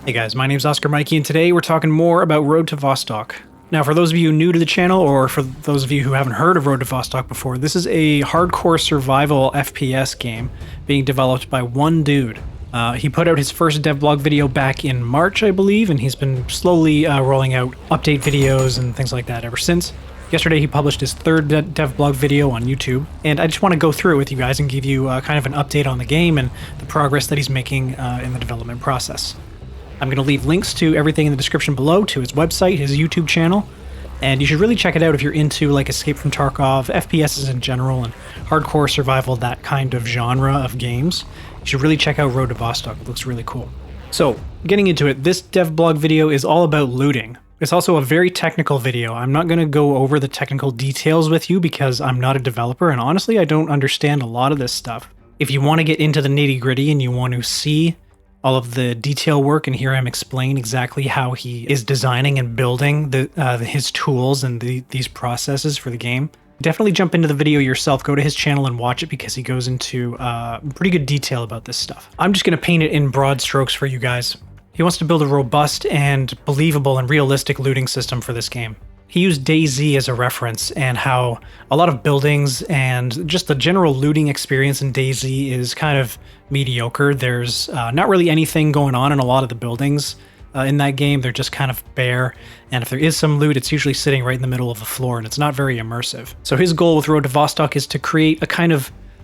Hey guys, my name's Oscar Mikey, and today we're talking more about Road to Vostok. Now, for those of you new to the channel, or for those of you who haven't heard of Road to Vostok before, this is a hardcore survival FPS game being developed by one dude. He put out his first devlog video back in March, I believe, and he's been slowly rolling out update videos and things like that ever since. Yesterday he published his third devlog video on YouTube, and I just want to go through it with you guys and give you kind of an update on the game and the progress that he's making in the development process. I'm going to leave links to everything in the description below, to his website, his YouTube channel, and you should really check it out if you're into like Escape from Tarkov, FPSs in general, and hardcore survival, that kind of genre of games. You should really check out Road to Vostok. It looks really cool. So, getting into it, this devlog video is all about looting. It's also a very technical video. I'm not going to go over the technical details with you because I'm not a developer, and honestly, I don't understand a lot of this stuff. If you want to get into the nitty-gritty and you want to see all of the detail work and hear him explain exactly how he is designing and building his tools and these processes for the game, definitely jump into the video yourself. Go to his channel and watch it because he goes into pretty good detail about this stuff. I'm just going to paint it in broad strokes for you guys. He wants to build a robust and believable and realistic looting system for this game. He used DayZ as a reference, and how a lot of buildings and just the general looting experience in DayZ is kind of mediocre. There's not really anything going on in a lot of the buildings in that game. They're just kind of bare, and if there is some loot, it's usually sitting right in the middle of the floor, and it's not very immersive. So his goal with Road to Vostok is to create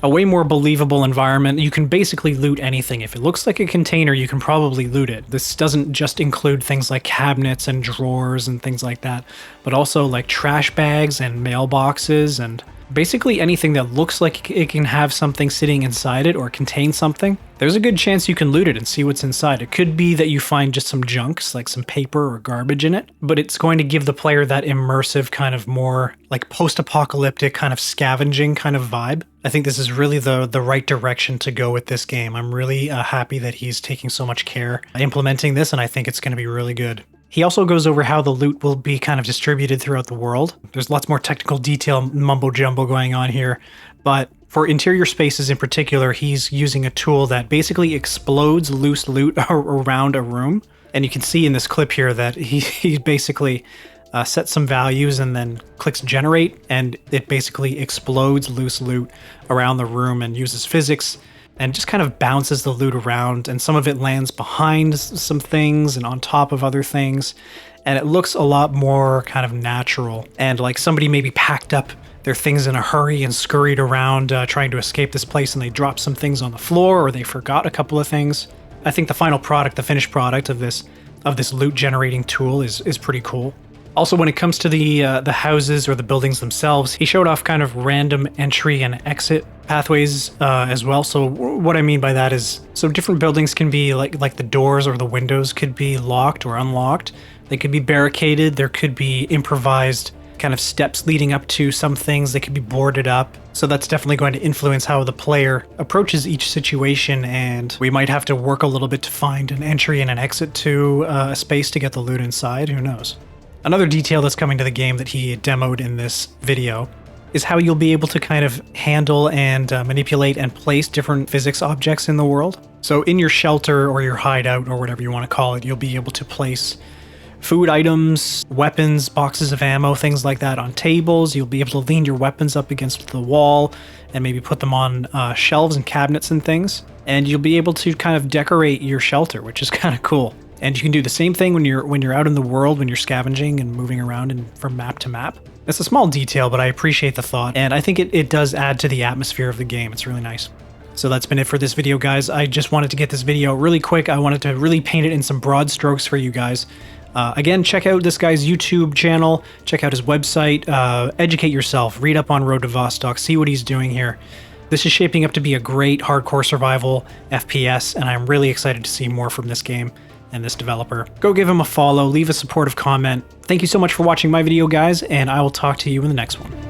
a way more believable environment. You can basically loot anything. If it looks like a container, you can probably loot it. This doesn't just include things like cabinets and drawers and things like that, but also like trash bags and mailboxes and basically anything that looks like it can have something sitting inside it or contain something. There's a good chance you can loot it and see what's inside. It could be that you find just some junks, like some paper or garbage in it, but it's going to give the player that immersive kind of more like post-apocalyptic kind of scavenging kind of vibe. I think this is really the right direction to go with this game. I'm really happy that he's taking so much care implementing this, and I think it's going to be really good. He also goes over how the loot will be kind of distributed throughout the world. There's lots more technical detail mumbo-jumbo going on here, but for interior spaces in particular, he's using a tool that basically explodes loose loot around a room. And you can see in this clip here that he basically sets some values and then clicks generate, and it basically explodes loose loot around the room and uses physics and just kind of bounces the loot around, and some of it lands behind some things and on top of other things, and it looks a lot more kind of natural, and like somebody maybe packed up their things in a hurry and scurried around trying to escape this place, and they dropped some things on the floor, or they forgot a couple of things. I think the final product, the finished product of this loot generating tool is pretty cool. Also, when it comes to the houses or the buildings themselves, he showed off kind of random entry and exit pathways as well. So what I mean by that is, so different buildings can be like the doors or the windows could be locked or unlocked. They could be barricaded. There could be improvised kind of steps leading up to some things. They could be boarded up. So that's definitely going to influence how the player approaches each situation, and we might have to work a little bit to find an entry and an exit to a space to get the loot inside. Who knows? Another detail that's coming to the game that he demoed in this video is how you'll be able to kind of handle and manipulate and place different physics objects in the world. So in your shelter or your hideout or whatever you want to call it, you'll be able to place food items, weapons, boxes of ammo, things like that on tables. You'll be able to lean your weapons up against the wall and maybe put them on shelves and cabinets and things. And you'll be able to kind of decorate your shelter, which is kind of cool. And you can do the same thing when you're out in the world, when you're scavenging and moving around and from map to map. It's a small detail, but I appreciate the thought, and I think it does add to the atmosphere of the game. It's really nice. So that's been it for this video, guys. I just wanted to get this video really quick. I wanted to really paint it in some broad strokes for you guys. Again, check out this guy's YouTube channel, check out his website, educate yourself, read up on Road to Vostok, see what he's doing here. This is shaping up to be a great hardcore survival FPS, and I'm really excited to see more from this game and this developer. Go give him a follow, leave a supportive comment. Thank you so much for watching my video, guys, and I will talk to you in the next one.